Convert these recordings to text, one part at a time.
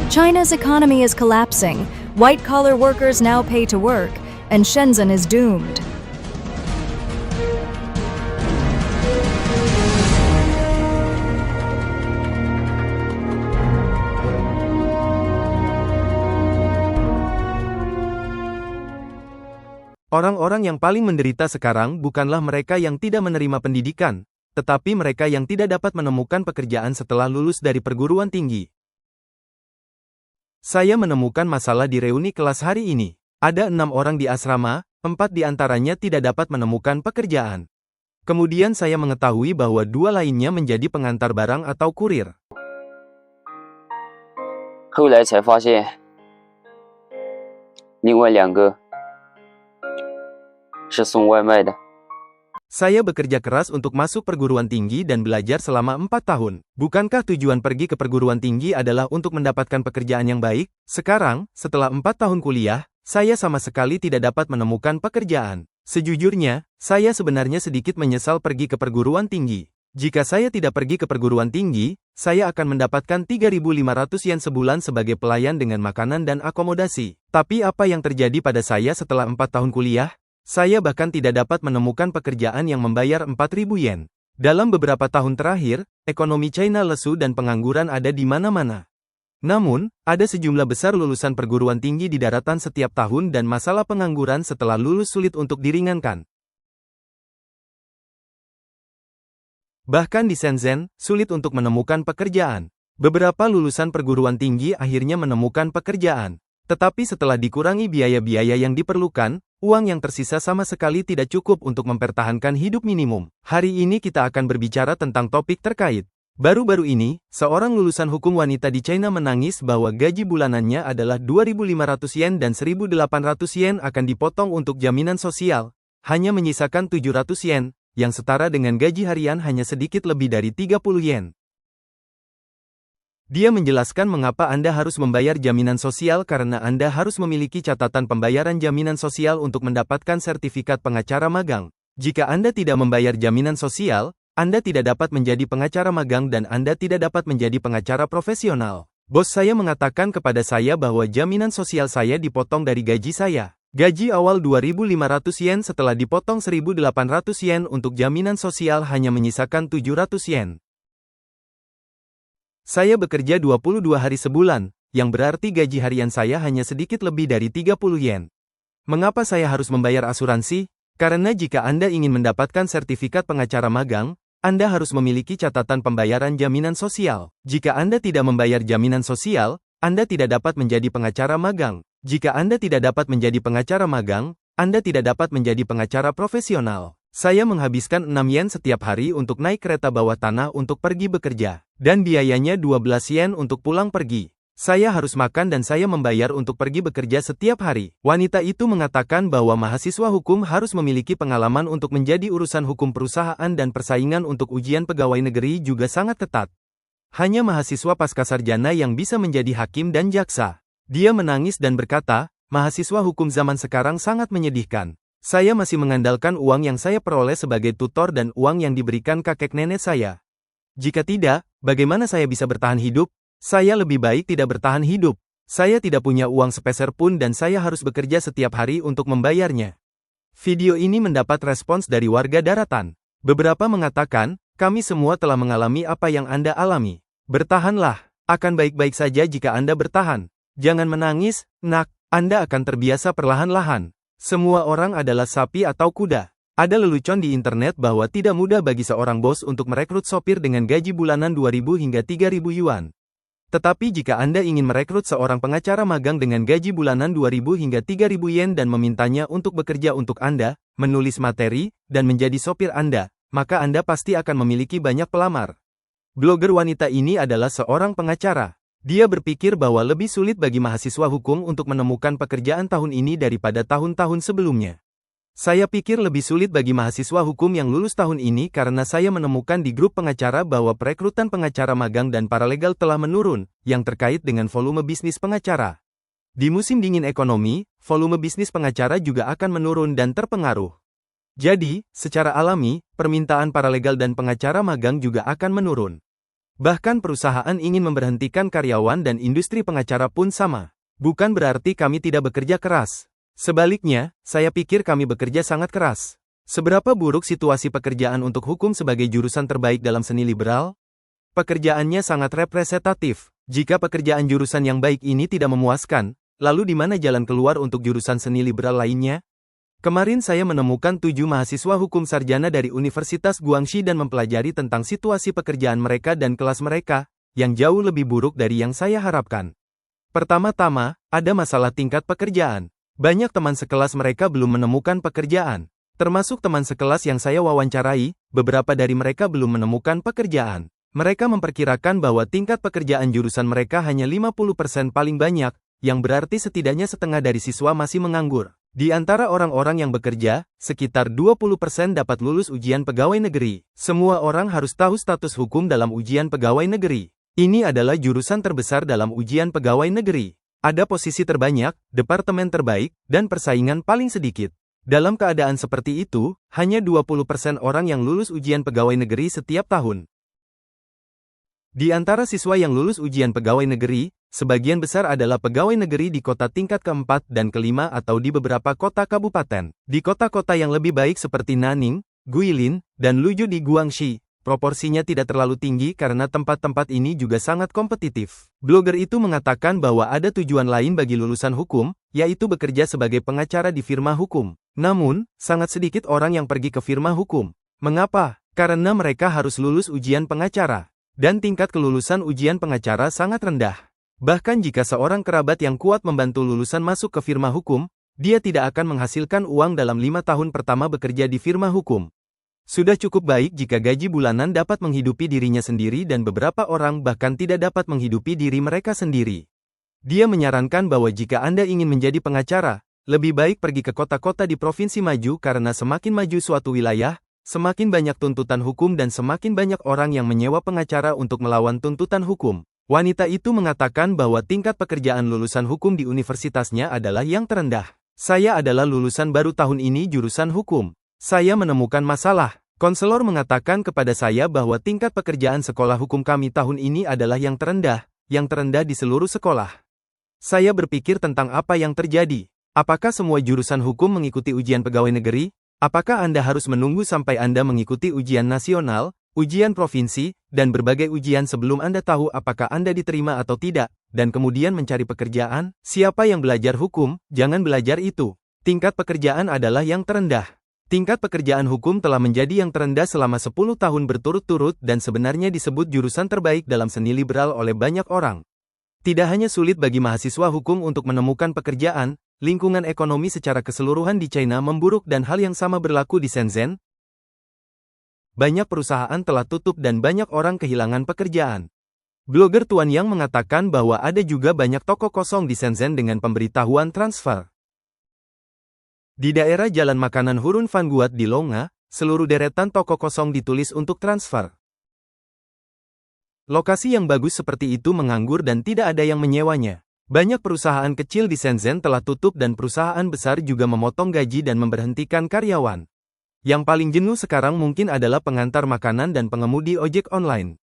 China's economy is collapsing, white-collar workers now pay to work, and Shenzhen is doomed. Orang-orang yang paling menderita sekarang bukanlah mereka yang tidak menerima pendidikan, tetapi mereka yang tidak dapat menemukan pekerjaan setelah lulus dari perguruan tinggi. Saya menemukan masalah di reuni kelas hari ini. Ada 6 orang di asrama, 4 di antaranya tidak dapat menemukan pekerjaan. Kemudian saya mengetahui bahwa 2 lainnya menjadi pengantar barang atau kurir. 后来才发现，另外2个是送外卖的。 Saya bekerja keras untuk masuk perguruan tinggi dan belajar selama 4 tahun. Bukankah tujuan pergi ke perguruan tinggi adalah untuk mendapatkan pekerjaan yang baik? Sekarang, setelah 4 tahun kuliah, saya sama sekali tidak dapat menemukan pekerjaan. Sejujurnya, saya sebenarnya sedikit menyesal pergi ke perguruan tinggi. Jika saya tidak pergi ke perguruan tinggi, saya akan mendapatkan 3.500 yen sebulan sebagai pelayan dengan makanan dan akomodasi. Tapi apa yang terjadi pada saya setelah 4 tahun kuliah? Saya bahkan tidak dapat menemukan pekerjaan yang membayar 4.000 yen. Dalam beberapa tahun terakhir, ekonomi China lesu dan pengangguran ada di mana-mana. Namun, ada sejumlah besar lulusan perguruan tinggi di daratan setiap tahun dan masalah pengangguran setelah lulus sulit untuk diringankan. Bahkan di Shenzhen, sulit untuk menemukan pekerjaan. Beberapa lulusan perguruan tinggi akhirnya menemukan pekerjaan. Tetapi setelah dikurangi biaya-biaya yang diperlukan, uang yang tersisa sama sekali tidak cukup untuk mempertahankan hidup minimum. Hari ini kita akan berbicara tentang topik terkait. Baru-baru ini, seorang lulusan hukum wanita di China menangis bahwa gaji bulanannya adalah 2.500 yen dan 1.800 yen akan dipotong untuk jaminan sosial, hanya menyisakan 700 yen, yang setara dengan gaji harian hanya sedikit lebih dari 30 yen. Dia menjelaskan mengapa Anda harus membayar jaminan sosial karena Anda harus memiliki catatan pembayaran jaminan sosial untuk mendapatkan sertifikat pengacara magang. Jika Anda tidak membayar jaminan sosial, Anda tidak dapat menjadi pengacara magang dan Anda tidak dapat menjadi pengacara profesional. Bos saya mengatakan kepada saya bahwa jaminan sosial saya dipotong dari gaji saya. Gaji awal 2.500 yen setelah dipotong 1.800 yen untuk jaminan sosial hanya menyisakan 700 yen. Saya bekerja 22 hari sebulan, yang berarti gaji harian saya hanya sedikit lebih dari 30 yen. Mengapa saya harus membayar asuransi? Karena jika Anda ingin mendapatkan sertifikat pengacara magang, Anda harus memiliki catatan pembayaran jaminan sosial. Jika Anda tidak membayar jaminan sosial, Anda tidak dapat menjadi pengacara magang. Jika Anda tidak dapat menjadi pengacara magang, Anda tidak dapat menjadi pengacara profesional. Saya menghabiskan 6 yen setiap hari untuk naik kereta bawah tanah untuk pergi bekerja. Dan biayanya 12 yen untuk pulang pergi. Saya harus makan dan saya membayar untuk pergi bekerja setiap hari. Wanita itu mengatakan bahwa mahasiswa hukum harus memiliki pengalaman untuk menjadi urusan hukum perusahaan dan persaingan untuk ujian pegawai negeri juga sangat ketat. Hanya mahasiswa pascasarjana yang bisa menjadi hakim dan jaksa. Dia menangis dan berkata, mahasiswa hukum zaman sekarang sangat menyedihkan. Saya masih mengandalkan uang yang saya peroleh sebagai tutor dan uang yang diberikan kakek nenek saya. Jika tidak, bagaimana saya bisa bertahan hidup? Saya lebih baik tidak bertahan hidup. Saya tidak punya uang sepeser pun dan saya harus bekerja setiap hari untuk membayarnya. Video ini mendapat respons dari warga daratan. Beberapa mengatakan, kami semua telah mengalami apa yang Anda alami. Bertahanlah, akan baik-baik saja jika Anda bertahan. Jangan menangis, nak, Anda akan terbiasa perlahan-lahan. Semua orang adalah sapi atau kuda. Ada lelucon di internet bahwa tidak mudah bagi seorang bos untuk merekrut sopir dengan gaji bulanan 2.000 hingga 3.000 yuan. Tetapi jika Anda ingin merekrut seorang pengacara magang dengan gaji bulanan 2.000 hingga 3.000 yen dan memintanya untuk bekerja untuk Anda, menulis materi, dan menjadi sopir Anda, maka Anda pasti akan memiliki banyak pelamar. Blogger wanita ini adalah seorang pengacara. Dia berpikir bahwa lebih sulit bagi mahasiswa hukum untuk menemukan pekerjaan tahun ini daripada tahun-tahun sebelumnya. Saya pikir lebih sulit bagi mahasiswa hukum yang lulus tahun ini karena saya menemukan di grup pengacara bahwa perekrutan pengacara magang dan paralegal telah menurun, yang terkait dengan volume bisnis pengacara. Di musim dingin ekonomi, volume bisnis pengacara juga akan menurun dan terpengaruh. Jadi, secara alami, permintaan paralegal dan pengacara magang juga akan menurun. Bahkan perusahaan ingin memberhentikan karyawan dan industri pengacara pun sama. Bukan berarti kami tidak bekerja keras. Sebaliknya, saya pikir kami bekerja sangat keras. Seberapa buruk situasi pekerjaan untuk hukum sebagai jurusan terbaik dalam seni liberal? Pekerjaannya sangat representatif. Jika pekerjaan jurusan yang baik ini tidak memuaskan, lalu di mana jalan keluar untuk jurusan seni liberal lainnya? Kemarin saya menemukan 7 mahasiswa hukum sarjana dari Universitas Guangxi dan mempelajari tentang situasi pekerjaan mereka dan kelas mereka, yang jauh lebih buruk dari yang saya harapkan. Pertama-tama, ada masalah tingkat pekerjaan. Banyak teman sekelas mereka belum menemukan pekerjaan. Termasuk teman sekelas yang saya wawancarai, beberapa dari mereka belum menemukan pekerjaan. Mereka memperkirakan bahwa tingkat pekerjaan jurusan mereka hanya 50% paling banyak, yang berarti setidaknya setengah dari siswa masih menganggur. Di antara orang-orang yang bekerja, sekitar 20% dapat lulus ujian pegawai negeri. Semua orang harus tahu status hukum dalam ujian pegawai negeri. Ini adalah jurusan terbesar dalam ujian pegawai negeri. Ada posisi terbanyak, departemen terbaik, dan persaingan paling sedikit. Dalam keadaan seperti itu, hanya 20% orang yang lulus ujian pegawai negeri setiap tahun. Di antara siswa yang lulus ujian pegawai negeri, sebagian besar adalah pegawai negeri di kota tingkat keempat dan kelima atau di beberapa kota kabupaten. Di kota-kota yang lebih baik seperti Nanning, Guilin, dan Luzhou di Guangxi, proporsinya tidak terlalu tinggi karena tempat-tempat ini juga sangat kompetitif. Blogger itu mengatakan bahwa ada tujuan lain bagi lulusan hukum, yaitu bekerja sebagai pengacara di firma hukum. Namun, sangat sedikit orang yang pergi ke firma hukum. Mengapa? Karena mereka harus lulus ujian pengacara. Dan tingkat kelulusan ujian pengacara sangat rendah. Bahkan jika seorang kerabat yang kuat membantu lulusan masuk ke firma hukum, dia tidak akan menghasilkan uang dalam 5 tahun pertama bekerja di firma hukum. Sudah cukup baik jika gaji bulanan dapat menghidupi dirinya sendiri dan beberapa orang bahkan tidak dapat menghidupi diri mereka sendiri. Dia menyarankan bahwa jika Anda ingin menjadi pengacara, lebih baik pergi ke kota-kota di provinsi maju karena semakin maju suatu wilayah, semakin banyak tuntutan hukum dan semakin banyak orang yang menyewa pengacara untuk melawan tuntutan hukum. Wanita itu mengatakan bahwa tingkat pekerjaan lulusan hukum di universitasnya adalah yang terendah. Saya adalah lulusan baru tahun ini jurusan hukum. Saya menemukan masalah. Konselor mengatakan kepada saya bahwa tingkat pekerjaan sekolah hukum kami tahun ini adalah yang terendah di seluruh sekolah. Saya berpikir tentang apa yang terjadi. Apakah semua jurusan hukum mengikuti ujian pegawai negeri? Apakah Anda harus menunggu sampai Anda mengikuti ujian nasional, ujian provinsi, dan berbagai ujian sebelum Anda tahu apakah Anda diterima atau tidak, dan kemudian mencari pekerjaan? Siapa yang belajar hukum, jangan belajar itu. Tingkat pekerjaan adalah yang terendah. Tingkat pekerjaan hukum telah menjadi yang terendah selama 10 tahun berturut-turut dan sebenarnya disebut jurusan terbaik dalam seni liberal oleh banyak orang. Tidak hanya sulit bagi mahasiswa hukum untuk menemukan pekerjaan, lingkungan ekonomi secara keseluruhan di China memburuk dan hal yang sama berlaku di Shenzhen. Banyak perusahaan telah tutup dan banyak orang kehilangan pekerjaan. Blogger Tuan Yang mengatakan bahwa ada juga banyak toko kosong di Shenzhen dengan pemberitahuan transfer. Di daerah Jalan Makanan Hurun Van Guat di Longa, seluruh deretan toko kosong ditulis untuk transfer. Lokasi yang bagus seperti itu menganggur dan tidak ada yang menyewanya. Banyak perusahaan kecil di Shenzhen telah tutup dan perusahaan besar juga memotong gaji dan memberhentikan karyawan. Yang paling jenuh sekarang mungkin adalah pengantar makanan dan pengemudi ojek online.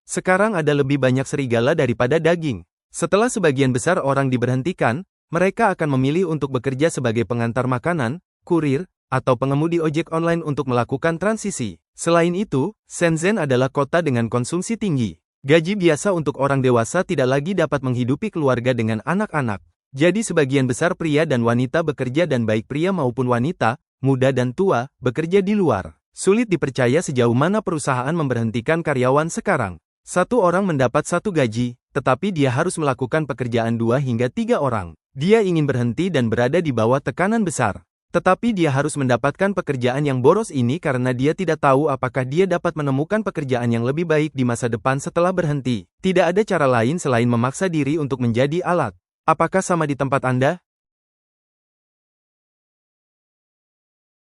Sekarang ada lebih banyak serigala daripada daging. Setelah sebagian besar orang diberhentikan, mereka akan memilih untuk bekerja sebagai pengantar makanan, kurir, atau pengemudi ojek online untuk melakukan transisi. Selain itu, Shenzhen adalah kota dengan konsumsi tinggi. Gaji biasa untuk orang dewasa tidak lagi dapat menghidupi keluarga dengan anak-anak. Jadi sebagian besar pria dan wanita bekerja dan baik pria maupun wanita, muda dan tua, bekerja di luar. Sulit dipercaya sejauh mana perusahaan memberhentikan karyawan sekarang. Satu orang mendapat satu gaji, tetapi dia harus melakukan pekerjaan 2 hingga 3 orang. Dia ingin berhenti dan berada di bawah tekanan besar. Tetapi dia harus mendapatkan pekerjaan yang boros ini karena dia tidak tahu apakah dia dapat menemukan pekerjaan yang lebih baik di masa depan setelah berhenti. Tidak ada cara lain selain memaksa diri untuk menjadi alat. Apakah sama di tempat Anda?